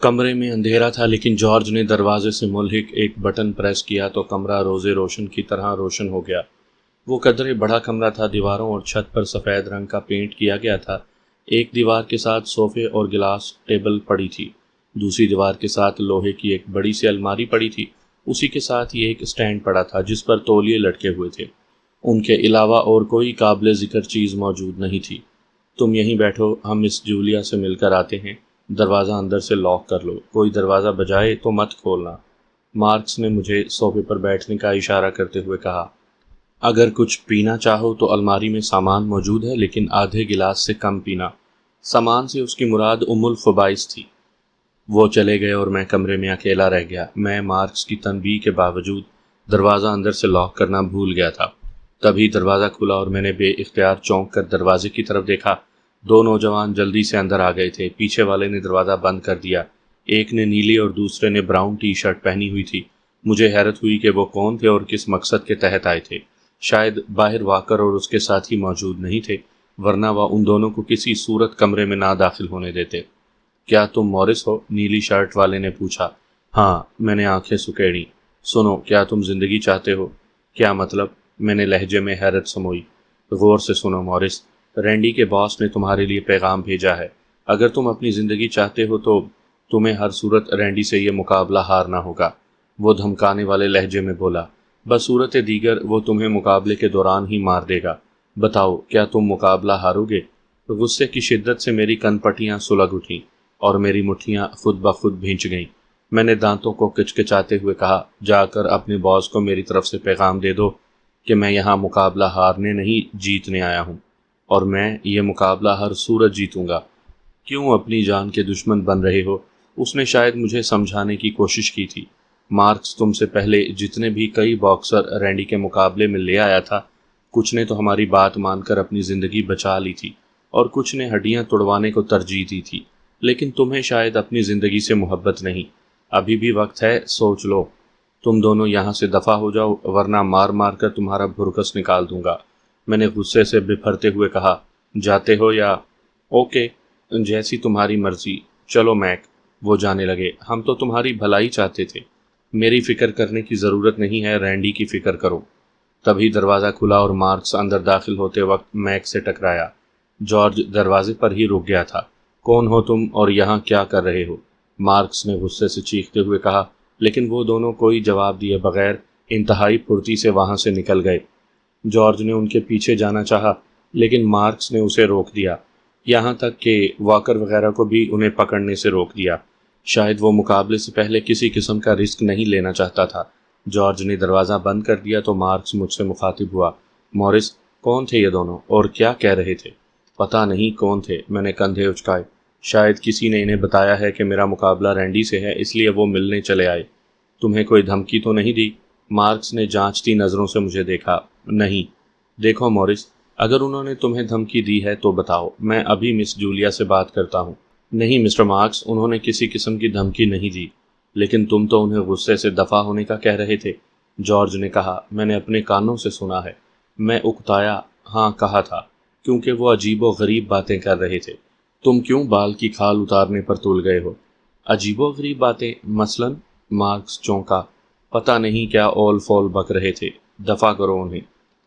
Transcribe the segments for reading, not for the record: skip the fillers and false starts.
کمرے میں اندھیرا تھا لیکن جارج نے دروازے سے ملحق ایک بٹن پریس کیا تو کمرہ روزے روشن کی طرح روشن ہو گیا۔ وہ قدرے بڑا کمرہ تھا، دیواروں اور چھت پر سفید رنگ کا پینٹ کیا گیا تھا۔ ایک دیوار کے ساتھ صوفے اور گلاس ٹیبل پڑی تھی، دوسری دیوار کے ساتھ لوہے کی ایک بڑی سی الماری پڑی تھی، اسی کے ساتھ ہی ایک سٹینڈ پڑا تھا جس پر تولیے لٹکے ہوئے تھے۔ ان کے علاوہ اور کوئی قابل ذکر چیز موجود نہیں تھی۔ تم یہیں بیٹھو، ہم مس جولیا سے مل کر آتے ہیں۔ دروازہ اندر سے لاک کر لو، کوئی دروازہ بجائے تو مت کھولنا۔ مارکس نے مجھے صوفے پر بیٹھنے کا اشارہ کرتے ہوئے کہا۔ اگر کچھ پینا چاہو تو الماری میں سامان موجود ہے، لیکن آدھے گلاس سے کم پینا۔ سامان سے اس کی مراد ام الخبائث تھی۔ وہ چلے گئے اور میں کمرے میں اکیلا رہ گیا۔ میں مارکس کی تنبیہ کے باوجود دروازہ اندر سے لاک کرنا بھول گیا تھا۔ تبھی دروازہ کھلا اور میں نے بے اختیار چونک کر دروازے کی طرف دیکھا۔ دو نوجوان جلدی سے اندر آ گئے تھے۔ پیچھے والے نے دروازہ بند کر دیا۔ ایک نے نیلی اور دوسرے نے براؤن ٹی شرٹ پہنی ہوئی تھی۔ مجھے حیرت ہوئی کہ وہ کون تھے اور کس مقصد کے تحت آئے تھے۔ شاید باہر واکر اور اس کے ساتھی موجود نہیں تھے، ورنہ وہ ان دونوں کو کسی صورت کمرے میں نہ داخل ہونے دیتے۔ کیا تم مورس ہو؟ نیلی شرٹ والے نے پوچھا۔ ہاں، میں نے آنکھیں سکیڑیں۔ سنو، کیا تم زندگی چاہتے ہو؟ کیا مطلب؟ میں نے لہجے میں حیرت سموئی۔ غور سے سنو مورس، رینڈی کے باس نے تمہارے لیے پیغام بھیجا ہے۔ اگر تم اپنی زندگی چاہتے ہو تو تمہیں ہر صورت رینڈی سے یہ مقابلہ ہارنا ہوگا، وہ دھمکانے والے لہجے میں بولا۔ بصورت دیگر وہ تمہیں مقابلے کے دوران ہی مار دے گا۔ بتاؤ، کیا تم مقابلہ ہارو گے؟ غصے کی شدت سے میری کن پٹیاں سلگ اٹھیں اور میری مٹھیاں خود بخود بھینچ گئیں۔ میں نے دانتوں کو کچکچاتے ہوئے کہا، جا کر اپنے باس کو میری طرف سے پیغام دے دو کہ میں یہاں مقابلہ ہارنے نہیں جیتنے آیا ہوں، اور میں یہ مقابلہ ہر صورت جیتوں گا۔ کیوں اپنی جان کے دشمن بن رہے ہو؟ اس نے شاید مجھے سمجھانے کی کوشش کی تھی۔ مارکس تم سے پہلے جتنے بھی کئی باکسر رینڈی کے مقابلے میں لے آیا تھا، کچھ نے تو ہماری بات مان کر اپنی زندگی بچا لی تھی اور کچھ نے ہڈیاں توڑوانے کو ترجیح دی تھی، لیکن تمہیں شاید اپنی زندگی سے محبت نہیں۔ ابھی بھی وقت ہے، سوچ لو۔ تم دونوں یہاں سے دفع ہو جاؤ، ورنہ مار مار کر تمہارا بھرکس نکال دوں گا۔ میں نے غصے سے بپھرتے ہوئے کہا، جاتے ہو یا؟ اوکے، جیسی تمہاری مرضی، چلو میک۔ وہ جانے لگے۔ ہم تو تمہاری بھلائی چاہتے تھے، میری فکر کرنے کی ضرورت نہیں ہے، رینڈی کی فکر کرو۔ تبھی دروازہ کھلا اور مارکس اندر داخل ہوتے وقت میک سے ٹکرایا۔ جارج دروازے پر ہی رک گیا تھا۔ کون ہو تم اور یہاں کیا کر رہے ہو؟ مارکس نے غصے سے چیختے ہوئے کہا، لیکن وہ دونوں کوئی جواب دیے بغیر انتہائی پھرتی سے وہاں سے نکل گئے۔ جارج نے ان کے پیچھے جانا چاہا، لیکن مارکس نے اسے روک دیا، یہاں تک کہ واکر وغیرہ کو بھی انہیں پکڑنے سے روک دیا۔ شاید وہ مقابلے سے پہلے کسی قسم کا رسک نہیں لینا چاہتا تھا۔ جارج نے دروازہ بند کر دیا تو مارکس مجھ سے مخاطب ہوا، مورس، کون تھے یہ دونوں اور کیا کہہ رہے تھے؟ پتہ نہیں کون تھے، میں نے کندھے اچکائے۔ شاید کسی نے انہیں بتایا ہے کہ میرا مقابلہ رینڈی سے ہے، اس لیے وہ ملنے چلے آئے۔ تمہیں کوئی دھمکی تو نہیں دی؟ مارکس نے جانچتی نظروں سے مجھے دیکھا۔ نہیں۔ دیکھو مورس، اگر انہوں نے تمہیں دھمکی دی ہے تو بتاؤ، میں ابھی مس جولیا سے بات کرتا ہوں۔ نہیں مسٹر مارکس، انہوں نے کسی قسم کی دھمکی نہیں دی، لیکن تم تو انہیں غصے سے دفع ہونے کا کہہ رہے تھے۔ جارج نے کہا، میں نے اپنے کانوں سے سنا ہے۔ میں اکتایا، ہاں کہا تھا، کیونکہ وہ عجیب و غریب باتیں کر رہے تھے۔ تم کیوں بال کی کھال اتارنے پر تل گئے ہو؟ عجیب و غریب باتیں مثلاً؟ مارکس چونکا۔ پتہ نہیں کیا اول فول بک رہے تھے، دفع کرو انہیں۔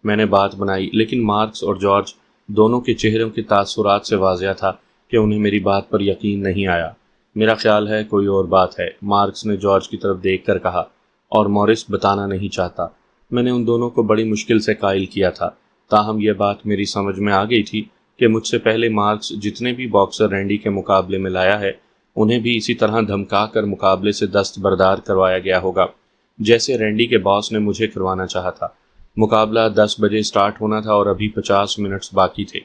میں نے بات بنائی، لیکن مارکس اور جارج دونوں کے چہروں کے تاثرات سے واضح تھا کہ انہیں میری بات پر یقین نہیں آیا۔ میرا خیال ہے کوئی اور بات ہے، مارکس نے جارج کی طرف دیکھ کر کہا، اور مورس بتانا نہیں چاہتا۔ میں نے ان دونوں کو بڑی مشکل سے قائل کیا تھا، تاہم یہ بات میری سمجھ میں آ گئی تھی کہ مجھ سے پہلے مارکس جتنے بھی باکسر رینڈی کے مقابلے میں لایا ہے، انہیں بھی اسی طرح دھمکا کر مقابلے سے دستبردار کروایا گیا ہوگا، جیسے رینڈی کے باس نے مجھے کروانا چاہا تھا۔ مقابلہ 10 بجے سٹارٹ ہونا تھا اور ابھی 50 منٹس باقی تھے۔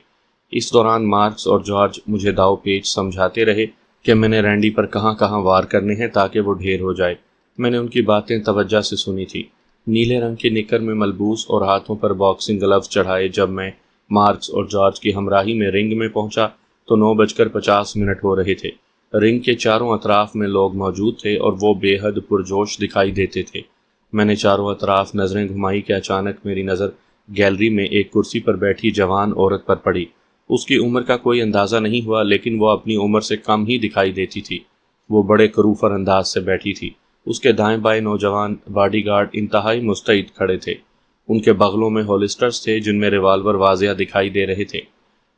اس دوران مارکس اور جارج مجھے داؤ پیچ سمجھاتے رہے کہ میں نے رینڈی پر کہاں کہاں وار کرنے ہیں تاکہ وہ ڈھیر ہو جائے۔ میں نے ان کی باتیں توجہ سے سنی تھی۔ نیلے رنگ کے نکر میں ملبوس اور ہاتھوں پر باکسنگ گلوز چڑھائے جب میں مارکس اور جارج کی ہمراہی میں رنگ میں پہنچا تو 9:50 ہو رہے تھے۔ رنگ کے چاروں اطراف میں لوگ موجود تھے اور وہ بے حد پرجوش دکھائی دیتے تھے۔ میں نے چاروں اطراف نظریں گھمائی کہ اچانک میری نظر گیلری میں ایک کرسی پر بیٹھی جوان عورت پر پڑی۔ اس کی عمر کا کوئی اندازہ نہیں ہوا، لیکن وہ اپنی عمر سے کم ہی دکھائی دیتی تھی۔ وہ بڑے کروفر انداز سے بیٹھی تھی۔ اس کے دائیں بائیں نوجوان باڈی گارڈ انتہائی مستعد کھڑے تھے۔ ان کے بغلوں میں ہولسٹرز تھے جن میں ریوالور واضح دکھائی دے رہے تھے۔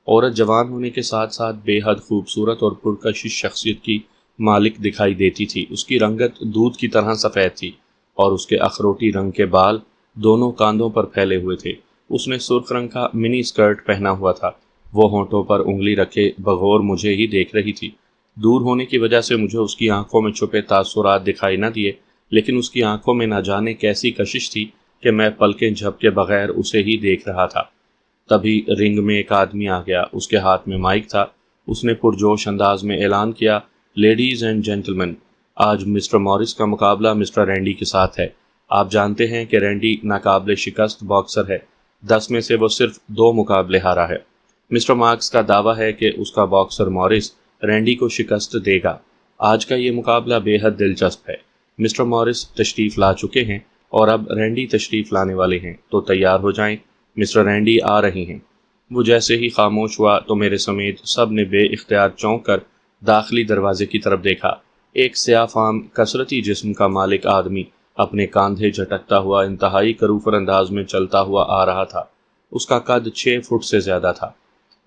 عورت جوان ہونے کے ساتھ ساتھ بے حد خوبصورت اور پرکشش شخصیت کی مالک دکھائی دیتی تھی۔ اس کی رنگت دودھ کی طرح سفید تھی اور اس کے اخروٹی رنگ کے بال دونوں کاندھوں پر پھیلے ہوئے تھے۔ اس نے سرخ رنگ کا منی اسکرٹ پہنا ہوا تھا۔ وہ ہونٹوں پر انگلی رکھے بغور مجھے ہی دیکھ رہی تھی۔ دور ہونے کی وجہ سے مجھے اس کی آنکھوں میں چھپے تاثرات دکھائی نہ دیے، لیکن اس کی آنکھوں میں نہ جانے کیسی کشش تھی کہ میں پلکیں جھپکے بغیر اسے ہی دیکھ رہا تھا۔ تبھی رنگ میں ایک آدمی آ گیا۔ اس کے ہاتھ میں مائک تھا۔ اس نے پرجوش انداز میں اعلان کیا، لیڈیز اینڈ جینٹلمین، آج مسٹر موریس کا مقابلہ مسٹر رینڈی کے ساتھ ہے۔ آپ جانتے ہیں کہ رینڈی ناقابل شکست باکسر ہے۔ 10 میں سے وہ صرف 2 مقابلے ہارا ہے۔ مسٹر مارکس کا دعویٰ ہے کہ اس کا باکسر موریس رینڈی کو شکست دے گا۔ آج کا یہ مقابلہ بے حد دلچسپ ہے۔ مسٹر موریس تشریف لا چکے ہیں اور اب رینڈی تشریف لانے والے ہیں، تو تیار ہو جائیں، مسٹر رینڈی آ رہے ہیں۔ وہ جیسے ہی خاموش ہوا تو میرے سمیت سب نے بے اختیار چونک کر داخلی دروازے کی طرف دیکھا۔ ایک سیاہ فام کثرتی جسم کا مالک آدمی اپنے کاندھے جھٹکتا ہوا انتہائی کروفر انداز میں چلتا ہوا آ رہا تھا۔ اس کا قد 6 فٹ سے زیادہ تھا۔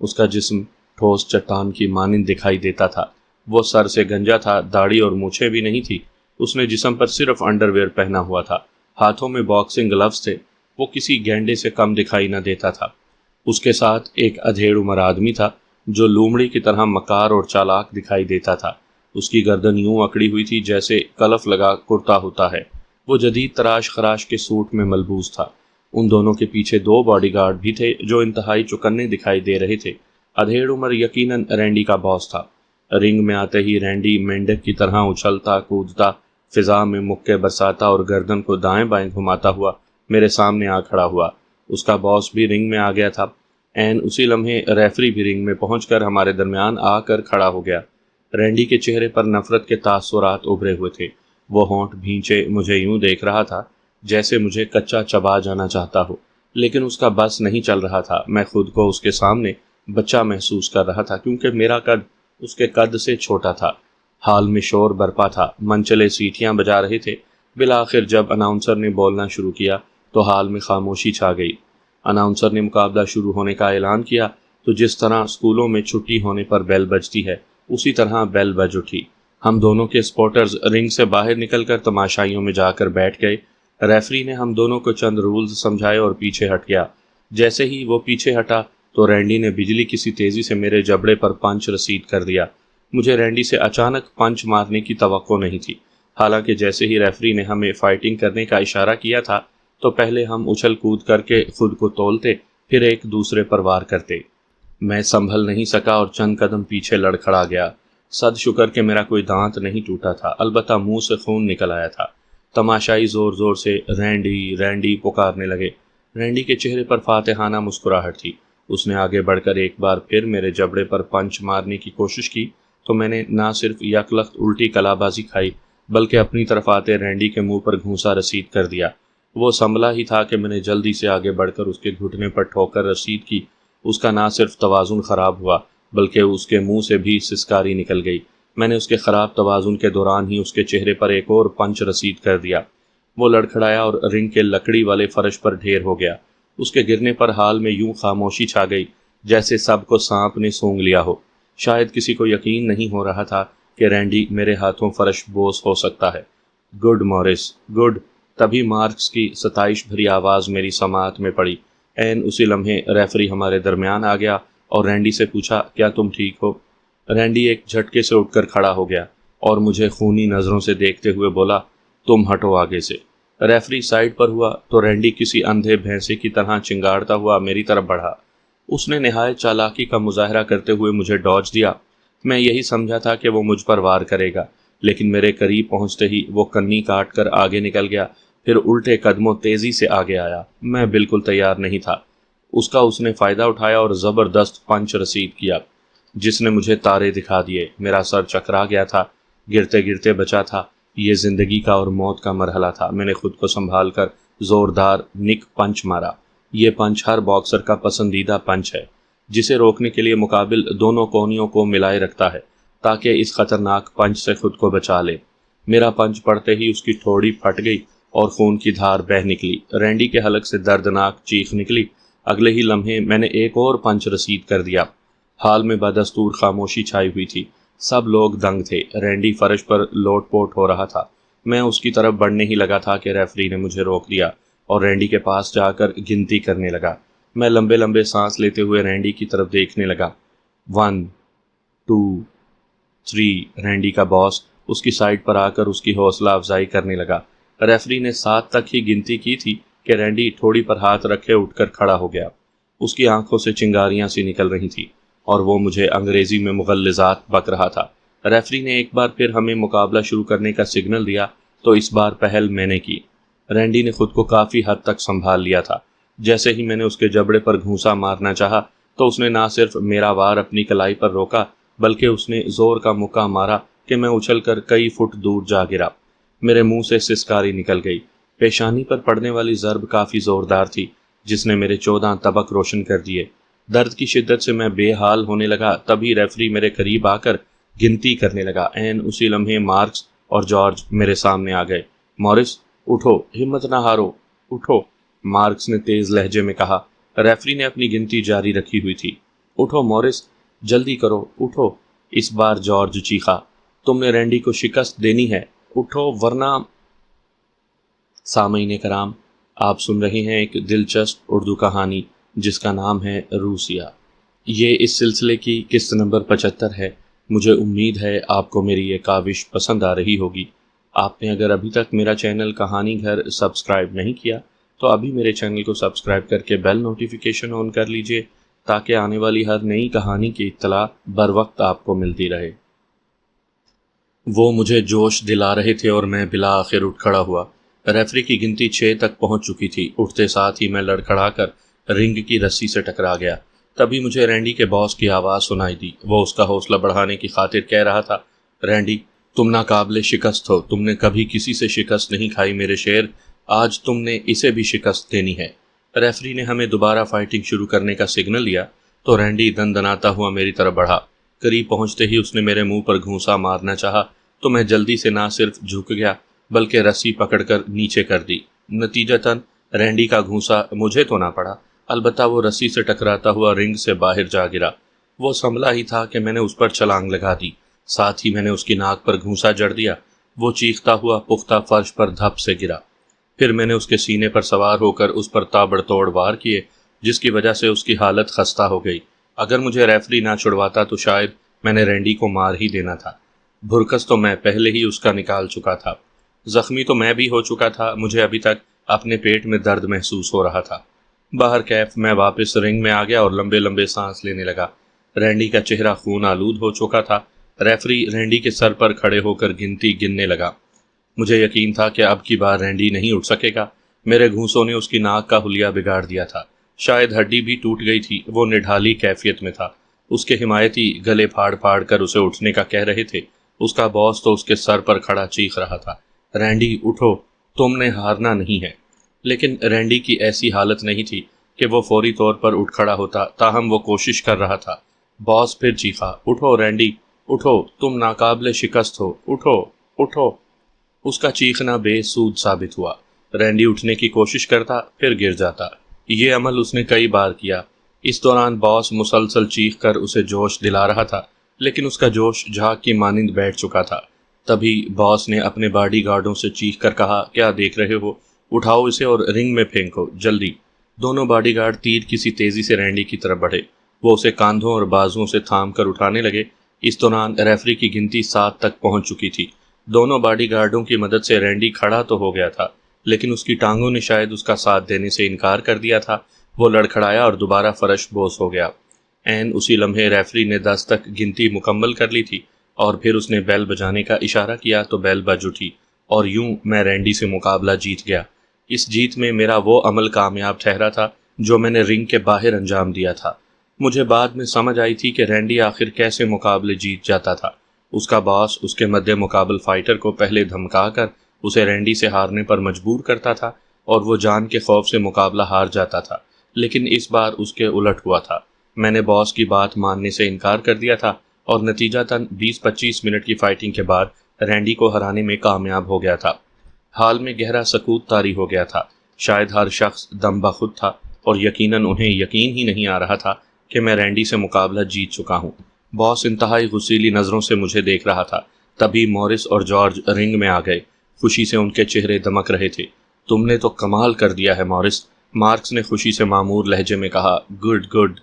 اس کا جسم ٹھوس چٹان کی مانند دکھائی دیتا تھا۔ وہ سر سے گنجا تھا، داڑھی اور مونچھیں بھی نہیں تھی۔ اس نے جسم پر صرف انڈر ویئر پہنا ہوا تھا۔ ہاتھوں میں باکسنگ گلوز تھے۔ وہ کسی گینڈے سے کم دکھائی نہ دیتا تھا۔ اس کے ساتھ ایک ادھیڑ عمر آدمی تھا جو لومڑی کی طرح مکار اور چالاک دکھائی دیتا تھا۔ اس کی گردن یوں اکڑی ہوئی تھی جیسے کلف لگا کرتا ہوتا ہے۔ وہ جدید تراش خراش کے سوٹ میں ملبوس تھا۔ ان دونوں کے پیچھے 2 باڈی گارڈ بھی تھے جو انتہائی چکنے دکھائی دے رہے تھے۔ ادھیڑ عمر یقیناً رینڈی کا باس تھا۔ رنگ میں آتے ہی رینڈی مینڈک کی طرح اچھلتا کودتا، فضا میں مکے برساتا اور گردن کو دائیں بائیں گھماتا ہوا میرے سامنے آ کھڑا ہوا۔ اس کا باس بھی رنگ میں آ گیا تھا۔ عین اسی لمحے ریفری بھی رنگ میں پہنچ کر ہمارے درمیان آ کر کھڑا ہو گیا۔ رینڈی کے چہرے پر نفرت کے تاثرات ابھرے ہوئے تھے۔ وہ ہونٹ بھینچے مجھے یوں دیکھ رہا تھا جیسے مجھے کچا چبا جانا چاہتا ہو، لیکن اس کا بس نہیں چل رہا تھا۔ میں خود کو اس کے سامنے بچہ محسوس کر رہا تھا کیونکہ میرا قد اس کے قد سے چھوٹا تھا۔ ہال میں شور برپا تھا، منچلے سیٹیاں بجا رہے تھے۔ بالآخر جب اناؤنسر نے بولنا شروع کیا تو ہال میں خاموشی چھا گئی۔ اناؤنسر نے مقابلہ شروع ہونے کا اعلان کیا تو جس طرح اسکولوں میں چھٹی ہونے پر بیل بجتی ہے اسی طرح بیل بج اٹھی۔ ہم دونوں کے سپورٹرز رنگ سے باہر نکل کر تماشائیوں میں جا کر بیٹھ گئے۔ ریفری نے ہم دونوں کو چند رولز سمجھائے اور پیچھے ہٹ گیا۔ جیسے ہی وہ پیچھے ہٹا تو رینڈی نے بجلی کی سی تیزی سے میرے جبڑے پر پنچ رسید کر دیا۔ مجھے رینڈی سے اچانک پنچ مارنے کی توقع نہیں تھی، حالانکہ جیسے ہی ریفری نے ہمیں فائٹنگ کرنے کا اشارہ کیا تھا تو پہلے ہم اچھل کود کر کے خود کو تولتے، پھر ایک دوسرے پر وار کرتے۔ میں سنبھل نہیں سکا اور چند قدم پیچھے لڑکھڑا گیا۔ صد شکر کہ میرا کوئی دانت نہیں ٹوٹا تھا، البتہ منہ سے خون نکل آیا تھا۔ تماشائی زور زور سے رینڈی رینڈی پکارنے لگے۔ رینڈی کے چہرے پر فاتحانہ مسکراہٹ تھی۔ اس نے آگے بڑھ کر ایک بار پھر میرے جبڑے پر پنچ مارنے کی کوشش کی تو میں نے نہ صرف یک لخت الٹی کلا بازی کھائی بلکہ اپنی طرف آتے رینڈی کے منہ پر گھونسا رسید کر دیا۔ وہ سنبھلا ہی تھا کہ میں نے جلدی سے آگے بڑھ کر اس کے گھٹنے پر ٹھوکر رسید کی۔ اس کا نہ صرف توازن خراب ہوا بلکہ اس کے منہ سے بھی سسکاری نکل گئی۔ میں نے اس کے خراب توازن کے دوران ہی اس کے چہرے پر ایک اور پنچ رسید کر دیا۔ وہ لڑکھڑایا اور رنگ کے لکڑی والے فرش پر ڈھیر ہو گیا۔ اس کے گرنے پر حال میں یوں خاموشی چھا گئی جیسے سب کو سانپ نے سونگ لیا ہو۔ شاید کسی کو یقین نہیں ہو رہا تھا کہ رینڈی میرے ہاتھوں فرش بوس ہو سکتا ہے۔ Good Maurice, good. تبھی مارکس کی ستائش بھری آواز میری سماعت میں پڑی۔ عین اسی لمحے ریفری ہمارے درمیان آ گیا اور رینڈی سے پوچھا، کیا تم ٹھیک ہو؟ رینڈی ایک جھٹکے سے اٹھ کر کھڑا ہو گیا اور مجھے خونی نظروں سے دیکھتے ہوئے بولا، تم ہٹو آگے سے۔ ریفری سائڈ پر ہوا تو رینڈی کسی اندھے بھینسے کی طرح چنگاڑتا ہوا میری طرف بڑھا۔ اس نے نہایت چالاکی کا مظاہرہ کرتے ہوئے مجھے ڈاج دیا۔ میں یہی سمجھا تھا کہ وہ مجھ پر وار کرے گا، لیکن میرے قریب پہنچتے ہی وہ کنی کاٹ کر آگے نکل گیا، پھر الٹے قدموں تیزی سے آگے آیا۔ میں بالکل تیار نہیں تھا۔ اس نے فائدہ اٹھایا اور زبردست پنچ رسید کیا جس نے مجھے تارے دکھا دیے۔ میرا سر چکرا گیا تھا، گرتے گرتے بچا تھا۔ یہ زندگی کا اور موت کا مرحلہ تھا۔ میں نے خود کو سنبھال کر زوردار نک پنچ مارا۔ یہ پنچ ہر باکسر کا پسندیدہ پنچ ہے، جسے روکنے کے لیے مقابل دونوں کونیوں کو ملائے رکھتا ہے تاکہ اس خطرناک پنچ سے خود کو بچا لے۔ میرا پنچ پڑتے ہی اس کی ٹھوڑی پھٹ گئی اور خون کی دھار بہہ نکلی۔ رینڈی کے حلق سے دردناک چیخ نکلی۔ اگلے ہی لمحے میں نے ایک اور پنچ رسید کر دیا۔ حال میں بدستور خاموشی چھائی ہوئی تھی۔ سب لوگ دنگ تھے۔ رینڈی فرش پر لوٹ پوٹ ہو رہا تھا۔ میں اس کی طرف بڑھنے ہی لگا تھا کہ ریفری نے مجھے روک دیا اور رینڈی کے پاس جا کر گنتی کرنے لگا۔ میں لمبے لمبے سانس لیتے ہوئے رینڈی کی طرف دیکھنے لگا۔ 1 2 3۔ رینڈی کا باس اس کی سائڈ پر آ کر اس کی حوصلہ افزائی کرنے لگا۔ ریفری نے 7 تک ہی گنتی کی تھی کہ رینڈی ٹھوڑی پر ہاتھ رکھے اٹھ کر کھڑا ہو گیا۔ اس کی آنکھوں سے چنگاریاں سی نکل رہی تھی اور وہ مجھے انگریزی میں مغلظات بک رہا تھا۔ ریفری نے ایک بار پھر ہمیں مقابلہ شروع کرنے کا سگنل دیا تو اس بار پہل میں نے کی۔ رینڈی نے خود کو کافی حد تک سنبھال لیا تھا۔ جیسے ہی میں نے اس کے جبڑے پر گھونسا مارنا چاہا تو اس نے نہ صرف میرا وار اپنی کلائی پر روکا بلکہ اس نے زور کا مکہ مارا کہ میں اچھل کر کئی فٹ دور جا گرا۔ میرے منہ سے سسکاری نکل گئی۔ پیشانی پر پڑنے والی ضرب کافی زوردار تھی جس نے میرے 14 تبک روشن کر دیے۔ درد کی شدت سے میں بے حال ہونے لگا۔ تبھی ریفری میرے قریب آ کر گنتی کرنے لگا۔ عین اسی لمحے مارکس اور جارج میرے سامنے آ گئے۔ مورس اٹھو، ہمت نہ ہارو، اٹھو، مارکس نے تیز لہجے میں کہا۔ ریفری نے اپنی گنتی جاری رکھی ہوئی تھی۔ اٹھو مورس، جلدی کرو، اٹھو، اس بار جارج چیخا۔ تم نے رینڈی کو شکست دینی ہے، اٹھو ورنہ۔ سامعین کرام، آپ سن رہے ہیں ایک دلچسپ اردو کہانی جس کا نام ہے روسیا۔ یہ اس سلسلے کی قسط نمبر 75 ہے۔ مجھے امید ہے آپ کو میری یہ کاوش پسند آ رہی ہوگی۔ آپ نے اگر ابھی تک میرا چینل کہانی گھر سبسکرائب نہیں کیا تو ابھی میرے چینل کو سبسکرائب کر کے بیل نوٹیفیکیشن آن کر لیجئے تاکہ آنے والی ہر نئی کہانی کی اطلاع بر وقت آپ کو ملتی رہے۔ وہ مجھے جوش دلا رہے تھے اور میں بالآخر اٹھ کھڑا ہوا۔ ریفری کی گنتی 6 تک پہنچ چکی تھی۔ اٹھتے ساتھ ہی میں لڑکھڑا کر رنگ کی رسی سے ٹکرا گیا۔ تبھی مجھے رینڈی کے باس کی آواز سنائی دی۔ وہ اس کا حوصلہ بڑھانے کی خاطر کہہ رہا تھا، رینڈی تم ناقابل شکست ہو، تم نے کبھی کسی سے شکست نہیں کھائی میرے شیر، آج تم نے اسے بھی شکست دینی ہے۔ ریفری نے ہمیں دوبارہ فائٹنگ شروع کرنے کا سگنل دیا تو رینڈی دندناتا ہوا میری طرف بڑھا۔ قریب پہنچتے ہی اس نے میرے منہ پر گھونسا مارنا چاہا تو میں جلدی سے نہ صرف جھک گیا بلکہ رسی پکڑ کر نیچے کر دی۔ نتیجتاً رینڈی کا گھونسا مجھے تو نہ پڑا، البتہ وہ رسی سے ٹکراتا ہوا رنگ سے باہر جا گرا۔ وہ سنبھلا ہی تھا کہ میں نے اس پر چھلانگ لگا دی۔ ساتھ ہی میں نے اس کی ناک پر گھونسا جڑ دیا۔ وہ چیختا ہوا پختہ فرش پر دھپ سے گرا۔ پھر میں نے اس کے سینے پر سوار ہو کر اس پر تابڑ توڑ وار کیے جس کی وجہ سے اس کی حالت خستہ ہو گئی۔ اگر مجھے ریفری نہ چھڑواتا تو شاید میں نے رینڈی کو مار ہی دینا تھا۔ بھرکس تو میں پہلے ہی اس کا نکال چکا تھا۔ زخمی تو میں بھی ہو چکا تھا۔ مجھے ابھی تک اپنے پیٹ میں درد محسوس ہو رہا تھا۔ باہر کیف میں واپس رنگ میں آ گیا اور لمبے لمبے سانس لینے لگا۔ رینڈی کا چہرہ خون آلود ہو چکا تھا۔ ریفری رینڈی کے سر پر کھڑے ہو کر گنتی گننے لگا۔ مجھے یقین تھا کہ اب کی بار رینڈی نہیں اٹھ سکے گا۔ میرے گھونسوں نے اس کی ناک کا حلیہ بگاڑ دیا تھا۔ شاید ہڈی بھی ٹوٹ گئی تھی۔ وہ نڈھالی کیفیت میں تھا۔ اس کے حمایتی گلے پھاڑ پھاڑ کر اسے اٹھنے کا کہہ رہے تھے۔ اس کا باس تو اس کے سر پر کھڑا چیخ رہا تھا، رینڈی اٹھو، تم نے ہارنا نہیں ہے۔ لیکن رینڈی کی ایسی حالت نہیں تھی کہ وہ فوری طور پر اٹھ کھڑا ہوتا، تاہم وہ کوشش کر رہا تھا۔ باس پھر چیخا، اٹھو رینڈی، اٹھو، تم ناقابل شکست ہو، اٹھو، اٹھو۔ اس کا چیخنا بے سود ثابت ہوا۔ رینڈی اٹھنے کی کوشش کرتا، پھر گر جاتا۔ یہ عمل اس نے کئی بار کیا۔ اس دوران باس مسلسل چیخ کر اسے جوش دلا رہا تھا، لیکن اس کا جوش جھاگ کی مانند بیٹھ چکا تھا۔ تبھی باس نے اپنے باڈی گارڈوں سے چیخ کر کہا، کیا دیکھ رہے ہو، اٹھاؤ اسے اور رنگ میں پھینکو، جلدی۔ دونوں باڈی گارڈ تیر کسی تیزی سے رینڈی کی طرف بڑھے۔ وہ اسے کاندھوں اور بازوؤں سے تھام کر اٹھانے لگے۔ اس دوران ریفری کی گنتی 7 تک پہنچ چکی تھی۔ دونوں باڈی گارڈوں کی مدد سے رینڈی کھڑا تو ہو گیا تھا، لیکن اس کی ٹانگوں نے شاید اس کا ساتھ دینے سے انکار کر دیا تھا۔ وہ لڑکھڑایا اور دوبارہ فرش بوس ہو گیا۔ عین اسی لمحے ریفری نے 10 تک گنتی مکمل کر لی تھی اور پھر اس نے بیل بجانے کا اشارہ کیا تو بیل بج اٹھی اور یوں میں رینڈی سے مقابلہ جیت گیا۔ اس جیت میں میرا وہ عمل کامیاب ٹھہرا تھا جو میں نے رنگ کے باہر انجام دیا تھا۔ مجھے بعد میں سمجھ آئی تھی کہ رینڈی آخر کیسے مقابلے جیت جاتا تھا۔ اس کا باس اس کے مد مقابل فائٹر کو پہلے دھمکا کر اسے رینڈی سے ہارنے پر مجبور کرتا تھا اور وہ جان کے خوف سے مقابلہ ہار جاتا تھا، لیکن اس بار اس کے الٹ ہوا تھا۔ میں نے باس کی بات ماننے سے انکار کر دیا تھا اور نتیجتاً 20-25 منٹ کی فائٹنگ کے بعد رینڈی کو ہرانے میں کامیاب ہو گیا تھا۔ حال میں گہرا سکوت طاری ہو گیا تھا۔ شاید ہر شخص دم بخود تھا اور یقیناً انہیں یقین ہی نہیں آ رہا تھا کہ میں رینڈی سے مقابلہ جیت چکا ہوں۔ باس انتہائی غصیلی نظروں سے مجھے دیکھ رہا تھا۔ تبھی مورس اور جارج رنگ میں آ گئے۔ خوشی سے ان کے چہرے دمک رہے تھے۔ تم نے تو کمال کر دیا ہے مورس، مارکس نے خوشی سے معمور لہجے میں کہا۔ Good good,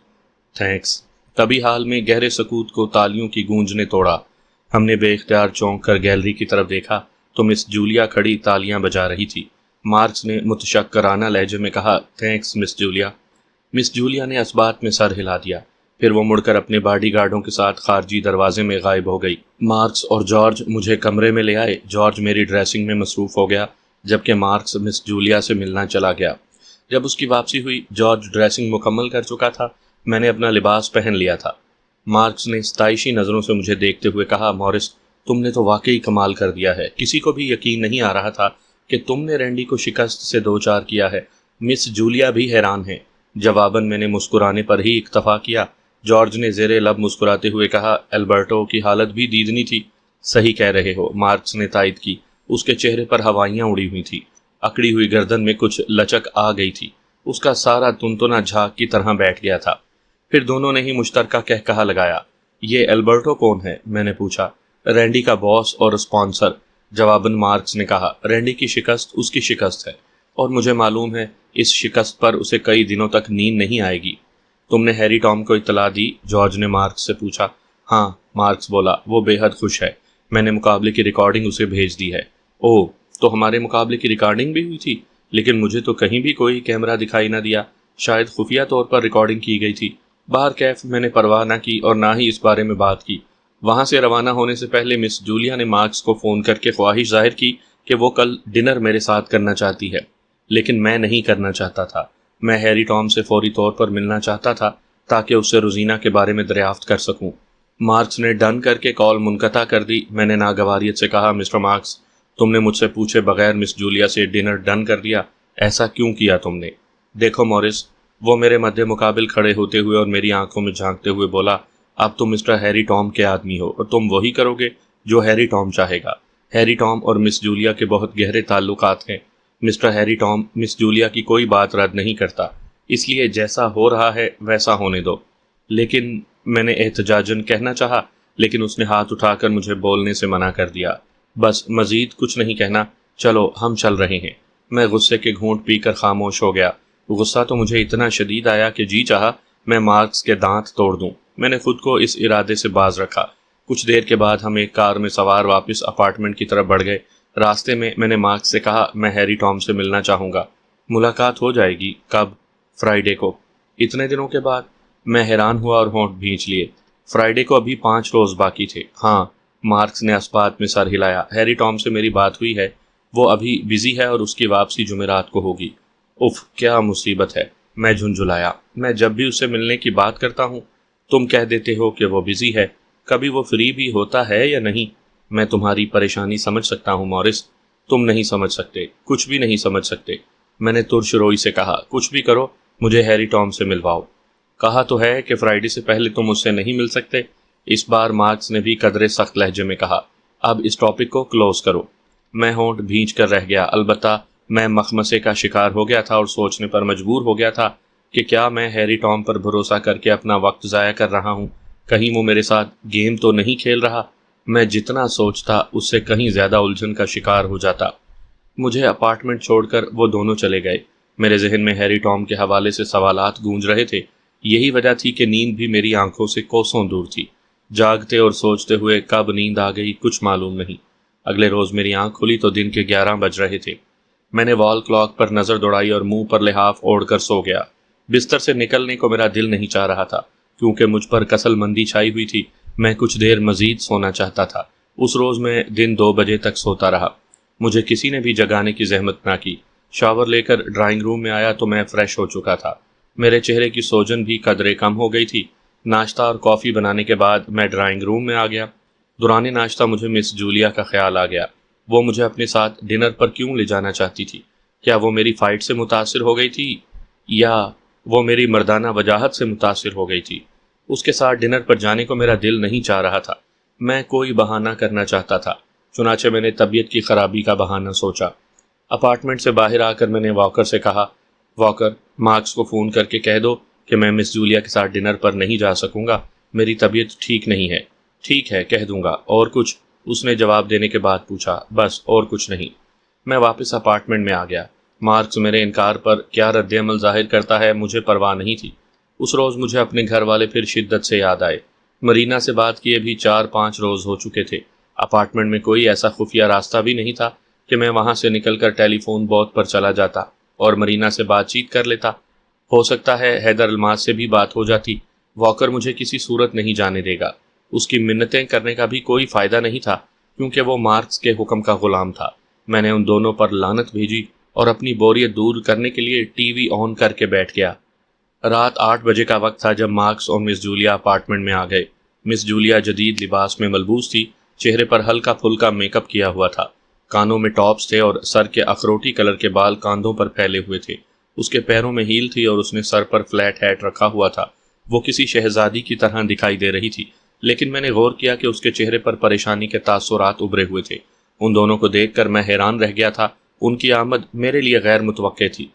thanks. تبھی حال میں گہرے سکوت کو تالیوں کی گونج نے توڑا۔ ہم نے بے اختیار چونک کر گیلری کی طرف دیکھا تو مس جولیا کھڑی تالیاں بجا رہی تھی۔ مارکس نے متشکرانہ لہجے میں کہا، تھینکس مس جولیا۔ مس جولیا نے اس بات میں سر ہلا دیا، پھر وہ مڑ کر اپنے باڈی گارڈوں کے ساتھ خارجی دروازے میں غائب ہو گئی۔ مارکس اور جارج مجھے کمرے میں لے آئے۔ جارج میری ڈریسنگ میں مصروف ہو گیا جبکہ مارکس مس جولیا سے ملنا چلا گیا۔ جب اس کی واپسی ہوئی، جارج ڈریسنگ مکمل کر چکا تھا۔ میں نے اپنا لباس پہن لیا تھا۔ مارکس نے ستائشی نظروں سے مجھے دیکھتے ہوئے کہا، مورس تم نے تو واقعی کمال کر دیا ہے۔ کسی کو بھی یقین نہیں آ رہا تھا کہ تم نے رینڈی کو شکست سے دوچار کیا ہے۔ مس جولیا بھی حیران ہیں۔ جواباً میں نے مسکرانے پر ہی اکتفا کیا۔ جارج نے زیر لب مسکراتے ہوئے کہا، البرٹو کی حالت بھی دیدنی تھی۔ صحیح کہہ رہے ہو، مارکس نے تائید کی۔ اس کے چہرے پر ہوائیاں اڑی ہوئی تھی، اکڑی ہوئی گردن میں کچھ لچک آ گئی تھی، اس کا سارا تنتنا جھاگ کی طرح بیٹھ گیا تھا۔ پھر دونوں نے ہی مشترکہ کہا لگایا۔ یہ البرٹو کون ہے؟ میں نے پوچھا۔ رینڈی کا باس اور اسپانسر، جواباً مارکس نے کہا۔ رینڈی کی شکست اس کی شکست ہے اور مجھے معلوم ہے اس شکست پر اسے کئی دنوں تک نیند نہیں آئے گی۔ تم نے ہیری ٹام کو اطلاع دی؟ جارج نے مارکس سے پوچھا۔ ہاں، مارکس بولا، وہ بے حد خوش ہے۔ میں نے مقابلے کی ریکارڈنگ اسے بھیج دی ہے۔ اوہ، تو ہمارے مقابلے کی ریکارڈنگ بھی ہوئی تھی؟ لیکن مجھے تو کہیں بھی کوئی کیمرہ دکھائی نہ دیا۔ شاید خفیہ طور پر ریکارڈنگ کی گئی تھی۔ باہر کیف میں نے پرواہ نہ کی اور نہ ہی اس بارے میں بات کی۔ وہاں سے روانہ ہونے سے پہلے مس جولیا نے مارکس کو فون کر کے خواہش ظاہر کی کہ وہ کل ڈنر میرے ساتھ کرنا چاہتی ہے، لیکن میں نہیں کرنا چاہتا تھا۔ میں ہیری ٹام سے فوری طور پر ملنا چاہتا تھا تاکہ اس سے روزینہ کے بارے میں دریافت کر سکوں۔ مارکس نے ڈن کر کے کال منقطع کر دی۔ میں نے ناگواریت سے کہا، مسٹر مارکس، تم نے مجھ سے پوچھے بغیر مس جولیا سے ڈنر ڈن کر دیا، ایسا کیوں کیا تم نے؟ دیکھو مورس، وہ میرے مد مقابل کھڑے ہوتے ہوئے اور میری آنکھوں میں جھانکتے ہوئے بولا، اب تم مسٹر ہیری ٹام کے آدمی ہو اور تم وہی کرو گے جو ہیری ٹام چاہے گا۔ ہیری ٹام اور مس جولیا کے بہت گہرے تعلقات ہیں۔ مسٹر ہیری ٹام مس جولیا کی کوئی بات رد نہیں کرتا، اس لیے جیسا ہو رہا ہے ویسا ہونے دو۔ لیکن میں نے احتجاجاً کہنا چاہا، لیکن اس نے ہاتھ اٹھا کر مجھے بولنے سے منع کر دیا۔ بس مزید کچھ نہیں کہنا، چلو ہم چل رہے ہیں۔ میں غصے کے گھونٹ پی کر خاموش ہو گیا۔ غصہ تو مجھے اتنا شدید آیا کہ جی چاہا میں مارکس کے دانت توڑ دوں۔ میں نے خود کو اس ارادے سے باز رکھا۔ کچھ دیر کے بعد ہم ایک کار میں سوار واپس اپارٹمنٹ کی طرف بڑھ گئے۔ راستے میں میں نے مارکس سے کہا، میں ہیری ٹام سے ملنا چاہوں گا۔ ملاقات ہو جائے گی؟ کب؟ فرائیڈے کو۔ اتنے دنوں کے بعد؟ میں حیران ہوا اور ہونٹ بھینچ لیے۔ فرائیڈے کو ابھی 5 روز باقی تھے۔ ہاں، مارکس نے اس بات میں سر ہلایا۔ ہیری ٹام سے میری بات ہوئی ہے، وہ ابھی بزی ہے اور اس کی واپسی جمعرات کو ہوگی۔ اف، کیا مصیبت ہے، میں جھنجھلایا۔ میں جب بھی اسے ملنے کی بات کرتا ہوں تم کہہ دیتے ہو کہ وہ بزی ہے، کبھی وہ فری بھی ہوتا ہے یا نہیں؟ میں تمہاری پریشانی سمجھ سکتا ہوں مورس، تم نہیں سمجھ سکتے، کچھ بھی نہیں سمجھ سکتے۔ میں نے ترش روئی سے کہا، کچھ بھی کرو مجھے ہیری ٹام سے ملواؤ۔ کہا تو ہے کہ فرائیڈے سے پہلے تم اس سے نہیں مل سکتے۔ اس بار مارکس نے بھی قدرے سخت لہجے میں کہا، اب اس ٹاپک کو کلوز کرو۔ میں ہونٹ بھینچ کر رہ گیا، البتہ میں مخمسے کا شکار ہو گیا تھا اور سوچنے پر مجبور ہو گیا تھا کہ کیا میں ہیری ٹام پر بھروسہ کر کے اپنا وقت ضائع کر رہا ہوں؟ کہیں وہ میرے ساتھ گیم تو نہیں کھیل رہا؟ میں جتنا سوچتا اس سے کہیں زیادہ الجھن کا شکار ہو جاتا۔ مجھے اپارٹمنٹ چھوڑ کر وہ دونوں چلے گئے۔ میرے ذہن میں ہیری ٹام کے حوالے سے سوالات گونج رہے تھے۔ یہی وجہ تھی کہ نیند بھی میری آنکھوں سے کوسوں دور تھی۔ جاگتے اور سوچتے ہوئے کب نیند آ گئی کچھ معلوم نہیں۔ اگلے روز میری آنکھ کھلی تو دن کے 11 بج رہے تھے۔ میں نے وال کلاک پر نظر دوڑائی اور منہ پر لحاف اوڑھ کر سو گیا۔ بستر سے نکلنے کو میرا دل نہیں چاہ رہا تھا کیونکہ مجھ پر کسل مندی چھائی ہوئی تھی۔ میں کچھ دیر مزید سونا چاہتا تھا۔ اس روز میں دن 2 بجے تک سوتا رہا۔ مجھے کسی نے بھی جگانے کی زحمت نہ کی۔ شاور لے کر ڈرائنگ روم میں آیا تو میں فریش ہو چکا تھا۔ میرے چہرے کی سوجن بھی قدرے کم ہو گئی تھی۔ ناشتہ اور کافی بنانے کے بعد میں ڈرائنگ روم میں آ گیا۔ دوران ناشتہ مجھے مس جولیا کا خیال آ گیا۔ وہ مجھے اپنے ساتھ ڈنر پر کیوں لے جانا چاہتی تھی؟ کیا وہ میری فائٹ سے متاثر ہو گئی تھی یا وہ میری مردانہ وجاہت سے متاثر ہو گئی تھی؟ اس کے ساتھ ڈنر پر جانے کو میرا دل نہیں چاہ رہا تھا۔ میں کوئی بہانہ کرنا چاہتا تھا، چنانچہ میں نے طبیعت کی خرابی کا بہانہ سوچا۔ اپارٹمنٹ سے باہر آ کر میں نے واکر سے کہا، واکر، مارکس کو فون کر کے کہہ دو کہ میں مس جولیا کے ساتھ ڈنر پر نہیں جا سکوں گا، میری طبیعت ٹھیک نہیں ہے۔ ٹھیک ہے، کہہ دوں گا۔ اور کچھ؟ اس نے جواب دینے کے بعد پوچھا۔ بس، اور کچھ نہیں۔ میں واپس اپارٹمنٹ میں آ گیا۔ مارکس میرے انکار پر کیا رد عمل ظاہر کرتا ہے مجھے پرواہ نہیں تھی۔ اس روز مجھے اپنے گھر والے پھر شدت سے یاد آئے۔ مرینا سے بات کیے بھی 4-5 روز ہو چکے تھے۔ اپارٹمنٹ میں کوئی ایسا خفیہ راستہ بھی نہیں تھا کہ میں وہاں سے نکل کر ٹیلی فون بوتھ پر چلا جاتا اور مرینا سے بات چیت کر لیتا۔ ہو سکتا ہے حیدر الماس سے بھی بات ہو جاتی۔ واکر مجھے کسی صورت نہیں جانے دے گا۔ اس کی منتیں کرنے کا بھی کوئی فائدہ نہیں تھا کیونکہ وہ مارکس کے حکم کا غلام تھا۔ میں نے ان دونوں پر لعنت بھیجی اور اپنی بوریت دور کرنے کے لیے ٹی وی آن کر کے بیٹھ گیا۔ رات 8 بجے کا وقت تھا جب مارکس اور مس جولیا اپارٹمنٹ میں آ گئے۔ مس جولیا جدید لباس میں ملبوس تھی، چہرے پر ہلکا پھلکا میک اپ کیا ہوا تھا، کانوں میں ٹاپس تھے اور سر کے اخروٹی کلر کے بال کاندھوں پر پھیلے ہوئے تھے۔ اس کے پیروں میں ہیل تھی اور اس نے سر پر فلیٹ ہیٹ رکھا ہوا تھا۔ وہ کسی شہزادی کی طرح دکھائی دے رہی تھی، لیکن میں نے غور کیا کہ اس کے چہرے پر پریشانی کے تاثرات ابھرے ہوئے تھے۔ ان دونوں کو دیکھ کر میں حیران رہ گیا تھا۔ ان کی آمد میرے لیے غیر متوقع تھی۔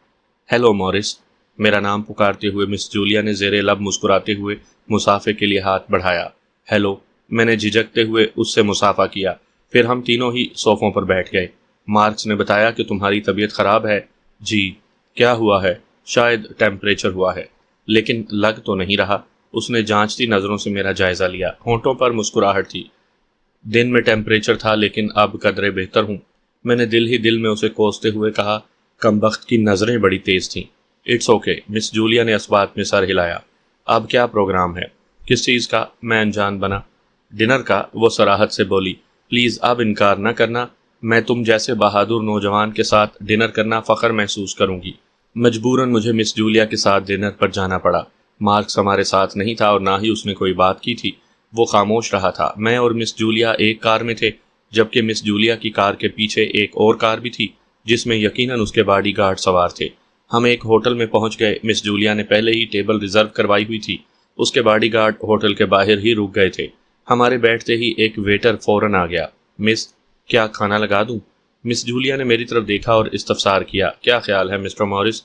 ہیلو مورس، میرا نام پکارتے ہوئے مس جولیا نے زیر لب مسکراتے ہوئے مصافحے کے لیے ہاتھ بڑھایا۔ ہیلو، میں نے جھجکتے ہوئے اس سے مصافحہ کیا۔ پھر ہم تینوں ہی صوفوں پر بیٹھ گئے۔ مارکس نے بتایا کہ تمہاری طبیعت خراب ہے۔ جی، کیا ہوا ہے؟ شاید ٹیمپریچر ہوا ہے، لیکن لگ تو نہیں رہا۔ اس نے جانچتی نظروں سے میرا جائزہ لیا، ہونٹوں پر مسکراہٹ تھی۔ دن میں ٹیمپریچر تھا لیکن اب قدرے بہتر ہوں۔ میں نے دل ہی دل میں اسے کوستے ہوئے کہا، کمبخت کی نظریں بڑی تیز تھیں۔ اٹس اوکے، مس جولیا نے اس بات میں سر ہلایا۔ اب کیا پروگرام ہے؟ کس چیز کا؟ میں انجان بنا۔ ڈنر کا، وہ صراحت سے بولی۔ پلیز اب انکار نہ کرنا، میں تم جیسے بہادر نوجوان کے ساتھ ڈنر کرنا فخر محسوس کروں گی۔ مجبوراً مجھے مس جولیا کے ساتھ ڈنر پر جانا پڑا۔ مارکس ہمارے ساتھ نہیں تھا اور نہ ہی اس نے کوئی بات کی تھی، وہ خاموش رہا تھا۔ میں اور مس جولیا ایک کار میں تھے، جبکہ مس جولیا کی کار کے پیچھے ایک اور کار بھی تھی جس میں یقیناً اس کے باڈی گارڈ سوار تھے۔ ہم ایک ہوٹل میں پہنچ گئے۔ مس جولیا نے پہلے ہی ٹیبل ریزرو کروائی ہوئی تھی، اس کے باڈی گارڈ ہوٹل کے باہر ہی رک گئے تھے۔ ہمارے بیٹھتے ہی ایک ویٹر فوراً آ گیا۔ مس، کیا کھانا لگا دوں؟ مس جولیا نے میری طرف دیکھا اور استفسار کیا، کیا خیال ہے مسٹر مورس؟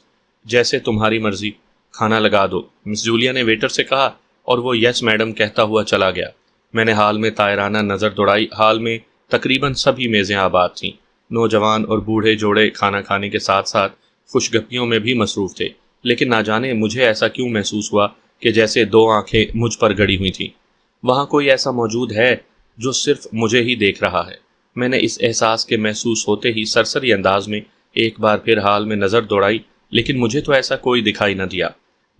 جیسے تمہاری مرضی، کھانا لگا دو، مس جولیا نے ویٹر سے کہا اور وہ یس میڈم کہتا ہوا چلا گیا۔ میں نے ہال میں طائرانہ نظر دوڑائی۔ ہال میں تقریباً سبھی میزیں آباد تھیں۔ نوجوان اور بوڑھے جوڑے کھانا کھانے کے ساتھ ساتھ خوش گپیوں میں بھی مصروف تھے، لیکن نہ جانے مجھے ایسا کیوں محسوس ہوا کہ جیسے 2 آنکھیں مجھ پر گڑی ہوئی تھیں۔ وہاں کوئی ایسا موجود ہے جو صرف مجھے ہی دیکھ رہا ہے۔ میں نے اس احساس کے محسوس ہوتے ہی سرسری انداز میں ایک بار پھر ہال میں نظر دوڑائی، لیکن مجھے تو ایسا کوئی دکھائی نہ دیا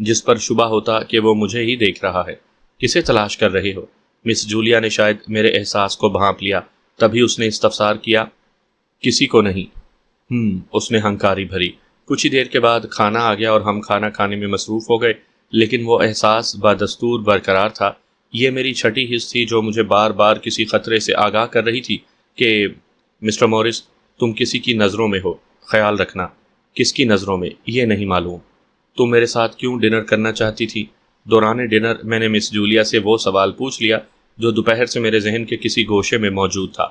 جس پر شبہ ہوتا کہ وہ مجھے ہی دیکھ رہا ہے۔ کسے تلاش کر رہے ہو؟ مس جولیا نے شاید میرے احساس کو بھانپ لیا، تبھی اس نے استفسار کیا، کسی کو نہیں۔ اس نے ہنکاری بھری۔ کچھ ہی دیر کے بعد کھانا آ گیا اور ہم کھانا کھانے میں مصروف ہو گئے، لیکن وہ احساس بدستور برقرار تھا۔ یہ میری چھٹی حس تھی جو مجھے بار بار کسی خطرے سے آگاہ کر رہی تھی کہ مسٹر مورس، تم کسی کی نظروں میں ہو، خیال رکھنا۔ کس کی نظروں میں، یہ نہیں معلوم۔ تم میرے ساتھ کیوں ڈنر کرنا چاہتی تھی؟ دوران ڈنر میں نے مس جولیا سے وہ سوال پوچھ لیا جو دوپہر سے میرے ذہن کے کسی گوشے میں موجود تھا۔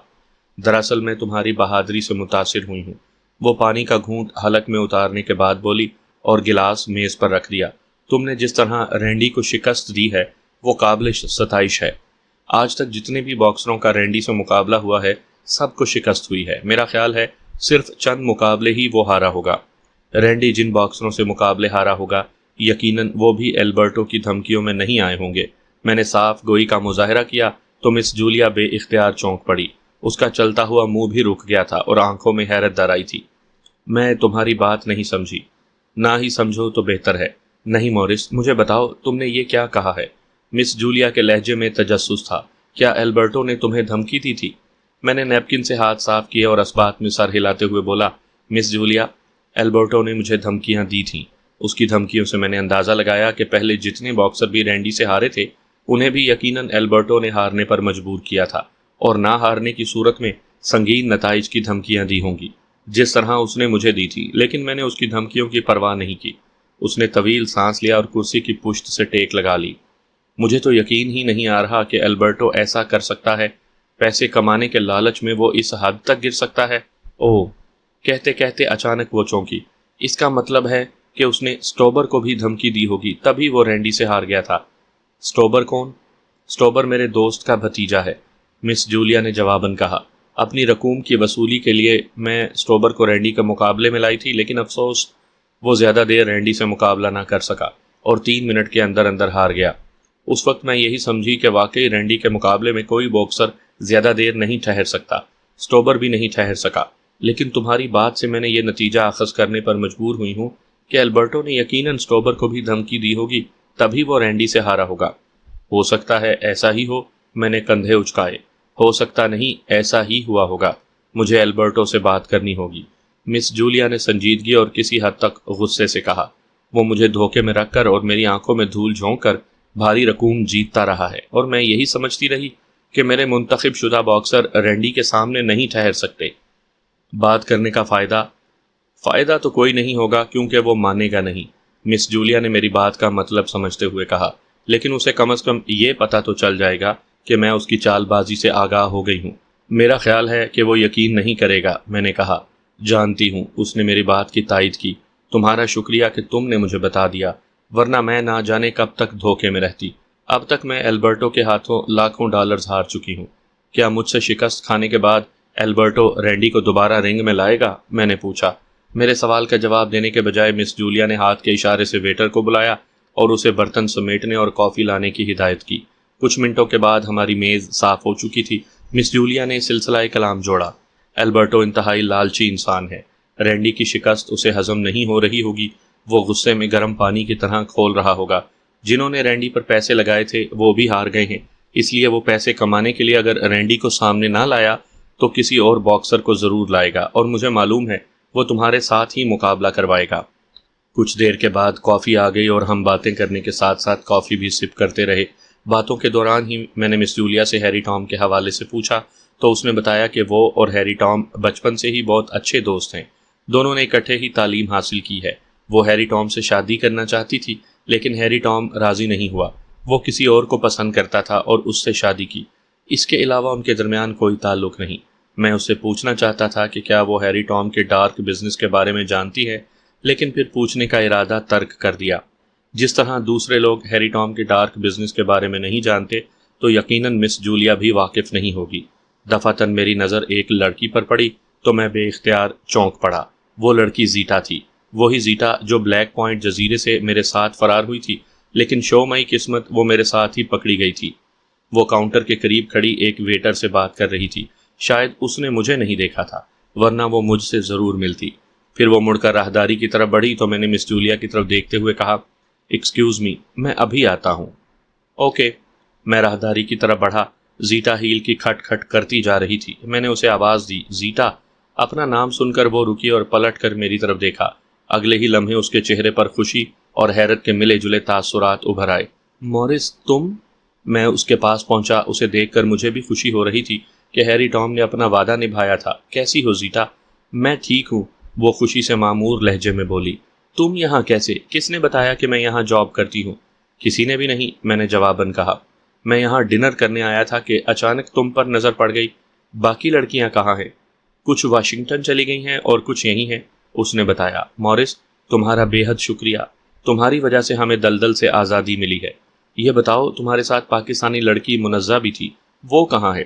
دراصل میں تمہاری بہادری سے متاثر ہوئی ہوں، وہ پانی کا گھونٹ حلق میں اتارنے کے بعد بولی اور گلاس میز پر رکھ دیا۔ تم نے جس طرح رینڈی کو شکست دی ہے وہ قابل ستائش ہے۔ آج تک جتنے بھی باکسروں کا رینڈی سے مقابلہ ہوا ہے سب کو شکست ہوئی ہے۔ میرا خیال ہے صرف چند مقابلے ہی وہ ہارا ہوگا۔ رینڈی جن باکسروں سے مقابلے ہارا ہوگا یقیناً وہ بھی البرٹو کی دھمکیوں میں نہیں آئے ہوں گے۔ میں نے صاف گوئی کا مظاہرہ کیا تو مس جولیا بے اختیار چونک پڑی۔ اس کا چلتا ہوا منہ بھی رک گیا تھا اور آنکھوں میں حیرت در آئی تھی۔ میں تمہاری بات نہیں سمجھی۔ نہ ہی سمجھو تو بہتر ہے۔ نہیں مورس، مجھے بتاؤ تم نے یہ کیا کہا ہے؟ مس جولیا کے لہجے میں تجسس تھا۔ کیا البرٹو نے تمہیں دھمکی دی تھی؟ میں نے نیپکن سے ہاتھ صاف کیے اور اس بات میں سر ہلاتے ہوئے بولا، مس جولیا، البرٹو نے مجھے دھمکیاں دی تھیں۔ اس کی دھمکیوں سے میں نے اندازہ لگایا کہ پہلے جتنے باکسر بھی رینڈی سے ہارے تھے انہیں بھی یقیناً البرٹو نے ہارنے پر مجبور کیا تھا اور نہ ہارنے کی صورت میں سنگین نتائج کی دھمکیاں دی ہوں گی جس طرح اس نے مجھے دی تھی، لیکن میں نے اس کی دھمکیوں کی پرواہ نہیں کی۔ اس نے طویل سانس لیا اور کرسی کی پشت سے ٹیک لگا لی۔ مجھے تو یقین ہی نہیں آ رہا کہ البرٹو ایسا کر سکتا ہے، پیسے کمانے کے لالچ میں وہ اس حد تک گر سکتا ہے۔ اوہ، کہتے کہتے اچانک وہ چونکی۔ اس کا مطلب ہے کہ اس نے سٹوبر کو بھی دھمکی دی ہوگی، تبھی وہ رینڈی سے ہار گیا تھا۔ سٹوبر کون؟ سٹوبر میرے دوست کا بھتیجا ہے، مس جولیا نے جواباً کہا۔ اپنی رقوم کی وصولی کے لیے میں سٹوبر کو رینڈی کے مقابلے میں لائی تھی، لیکن افسوس وہ زیادہ دیر رینڈی سے مقابلہ نہ کر سکا اور 3 منٹ کے اندر اندر ہار گیا۔ اس وقت میں یہی سمجھی کہ واقعی رینڈی کے مقابلے میں کوئی باکسر زیادہ دیر نہیں ٹھہر سکتا۔ سٹوبر بھی نہیں ٹھہر سکا، لیکن تمہاری بات سے میں نے یہ نتیجہ اخذ کرنے پر مجبور ہوئی ہوں کہ البرٹو نے یقیناً سٹوبر کو بھی دھمکی دی ہوگی، تبھی وہ رینڈی سے ہارا ہوگا۔ ہو سکتا ہے ایسا ہی ہو، میں نے کندھے اچکائے۔ ہو سکتا نہیں، ایسا ہی ہوا ہوگا۔ مجھے البرٹو سے بات کرنی ہوگی، مس جولیا نے سنجیدگی اور کسی حد تک غصے سے کہا۔ وہ مجھے دھوکے میں رکھ کر اور میری آنکھوں میں دھول جھونک کر بھاری رقوم جیتتا رہا ہے، اور میں یہی سمجھتی رہی کہ میرے منتخب شدہ باکسر رینڈی کے سامنے نہیں ٹھہر سکتے۔ بات کرنے کا فائدہ تو کوئی نہیں ہوگا، کیونکہ وہ مانے گا نہیں، مس جولیا نے میری بات کا مطلب سمجھتے ہوئے کہا۔ لیکن اسے کم از کم یہ پتا تو چل جائے گا کہ میں اس کی چال بازی سے آگاہ ہو گئی ہوں۔ میرا خیال ہے کہ وہ یقین نہیں کرے گا، میں نے کہا۔ جانتی ہوں، اس نے میری بات کی تائید کی۔ تمہارا شکریہ کہ تم نے مجھے بتا دیا، ورنہ میں نہ جانے کب تک دھوکے میں رہتی۔ اب تک میں البرٹو کے ہاتھوں لاکھوں ڈالرز ہار چکی ہوں۔ کیا مجھ سے شکست کھانے کے بعد البرٹو رینڈی کو دوبارہ رنگ میں لائے گا؟ میں نے پوچھا۔ میرے سوال کا جواب دینے کے بجائے مس جولیا نے ہاتھ کے اشارے سے ویٹر کو بلایا اور اسے برتن سمیٹنے اور کافی لانے کی ہدایت کی۔ کچھ منٹوں کے بعد ہماری میز صاف ہو چکی تھی۔ مس جولیا نے سلسلہ کلام جوڑا۔ البرٹو انتہائی لالچی انسان ہے۔ رینڈی کی شکست اسے ہضم نہیں ہو رہی ہوگی، وہ غصے میں گرم پانی کی طرح کھول رہا ہوگا۔ جنہوں نے رینڈی پر پیسے لگائے تھے وہ بھی ہار گئے ہیں، اس لیے وہ پیسے کمانے کے لیے اگر رینڈی کو سامنے نہ لایا تو کسی اور باکسر کو ضرور لائے گا، اور مجھے معلوم ہے وہ تمہارے ساتھ ہی مقابلہ کروائے گا۔ کچھ دیر کے بعد کافی آ گئی اور ہم باتیں کرنے کے ساتھ ساتھ کافی بھی سپ کرتے رہے۔ باتوں کے دوران ہی میں نے مس جولیا سے ہیری ٹام کے حوالے سے پوچھا تو اس نے بتایا کہ وہ اور ہیری ٹام بچپن سے ہی بہت اچھے دوست ہیں۔ دونوں نے اکٹھے ہی تعلیم حاصل کی ہے۔ وہ ہیری ٹام سے شادی کرنا چاہتی تھی، لیکن ہیری ٹام راضی نہیں ہوا۔ وہ کسی اور کو پسند کرتا تھا اور اس سے شادی کی۔ اس کے علاوہ ان کے درمیان کوئی تعلق نہیں۔ میں اس سے پوچھنا چاہتا تھا کہ کیا وہ ہیری ٹام کے ڈارک بزنس کے بارے میں جانتی ہے، لیکن پھر پوچھنے کا ارادہ ترک کر دیا۔ جس طرح دوسرے لوگ ہیری ٹام کے ڈارک بزنس کے بارے میں نہیں جانتے، تو یقیناً مس جولیا بھی واقف نہیں ہوگی۔ دفعتاً میری نظر ایک لڑکی پر پڑی تو میں بے اختیار چونک پڑا۔ وہ لڑکی زیٹا تھی، وہی زیٹا جو بلیک پوائنٹ جزیرے سے میرے ساتھ فرار ہوئی تھی، لیکن شومئی قسمت وہ میرے ساتھ ہی پکڑی گئی تھی۔ وہ کاؤنٹر کے قریب کھڑی ایک ویٹر سے بات کر رہی تھی۔ شاید اس نے مجھے نہیں دیکھا تھا، ورنہ وہ مجھ سے ضرور ملتی۔ پھر وہ مڑ کر راہداری کی طرف بڑھی تو میں نے مس جولیا کی طرف دیکھتے ہوئے کہا، ایکسکیوز می، میں ابھی آتا ہوں۔ اوکے۔ میں راہداری کی طرف بڑھا۔ زیٹا ہیل کی کھٹ کھٹ کرتی جا رہی تھی۔ میں نے اسے آواز دی، زیٹا۔ اپنا نام سن کر وہ رکی اور پلٹ کر میری طرف دیکھا۔ اگلے ہی لمحے اس کے چہرے پر خوشی اور حیرت کے ملے جلے تاثرات ابھر آئے۔ مورس، تم؟ میں اس کے پاس پہنچا۔ اسے دیکھ کر مجھے بھی خوشی ہو رہی تھی کہ ہیری ٹام نے اپنا وعدہ نبھایا تھا۔ کیسی ہو زیٹا؟ میں ٹھیک ہوں، وہ خوشی سے معمور لہجے میں بولی۔ تم یہاں کیسے؟ کس نے بتایا کہ میں یہاں جاب کرتی ہوں؟ کسی نے بھی نہیں، میں نے جواباً کہا۔ میں یہاں ڈنر کرنے آیا تھا کہ اچانک تم پر نظر پڑ گئی۔ باقی لڑکیاں کہاں ہیں؟ کچھ واشنگٹن چلی گئی ہیں اور کچھ یہیں ہیں، اس نے بتایا۔ مورس، تمہارا بے حد شکریہ، تمہاری وجہ سے ہمیں دلدل سے آزادی ملی ہے۔ یہ بتاؤ، تمہارے ساتھ پاکستانی لڑکی منزہ بھی تھی، وہ کہاں ہے؟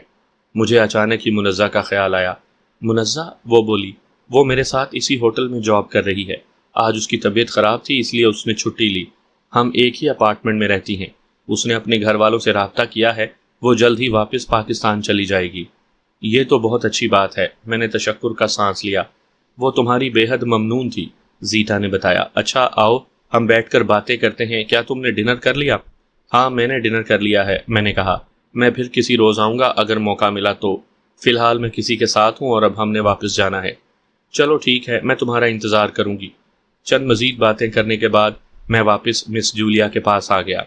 مجھے اچانک ہی منزہ کا خیال آیا۔ منزہ؟ وہ بولی۔ وہ میرے ساتھ اسی ہوٹل میں جاب کر رہی ہے۔ آج اس کی طبیعت خراب تھی، اس لیے اس نے چھٹی لی۔ ہم ایک ہی اپارٹمنٹ میں رہتی ہیں۔ اس نے اپنے گھر والوں سے رابطہ کیا ہے، وہ جلد ہی واپس پاکستان چلی جائے گی۔ یہ تو بہت اچھی بات ہے، میں نے تشکر کا سانس لیا۔ وہ تمہاری بے حد ممنون تھی، زیٹا نے بتایا۔ اچھا آؤ، ہم بیٹھ کر باتیں کرتے ہیں۔ کیا تم نے ڈنر کر لیا؟ ہاں، میں نے ڈنر کر لیا ہے، میں نے کہا۔ میں پھر کسی روز آؤں گا اگر موقع ملا تو۔ فی الحال میں کسی کے ساتھ ہوں اور اب ہم نے واپس جانا ہے۔ چلو ٹھیک ہے، میں تمہارا انتظار کروں گی۔ چند مزید باتیں کرنے کے بعد میں واپس مس جولیا کے پاس آ گیا۔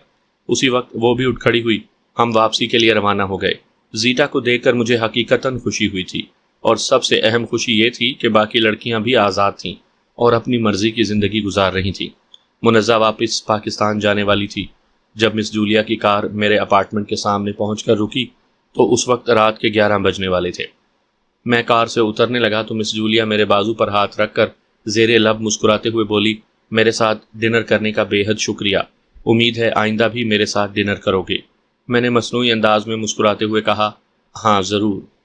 اسی وقت وہ بھی اٹھ کھڑی ہوئی۔ ہم واپسی کے لیے روانہ ہو گئے۔ زیٹا کو دیکھ کر مجھے حقیقتاً خوشی ہوئی تھی، اور سب سے اہم خوشی یہ تھی کہ باقی لڑکیاں بھی آزاد تھیں اور اپنی مرضی کی زندگی گزار رہی تھیں۔ منزہ واپس پاکستان جانے والی تھی۔ جب مس جولیا کی کار میرے اپارٹمنٹ کے سامنے پہنچ کر رکی تو اس وقت رات کے 11 بجنے والے تھے۔ میں کار سے اترنے لگا تو مس جولیا میرے بازو پر ہاتھ رکھ کر زیر لب مسکراتے ہوئے بولی، میرے ساتھ ڈنر کرنے کا بے حد شکریہ، امید ہے آئندہ بھی میرے ساتھ ڈنر کرو گے۔ میں نے مصنوعی انداز میں مسکراتے ہوئے کہا، ہاں ضرور۔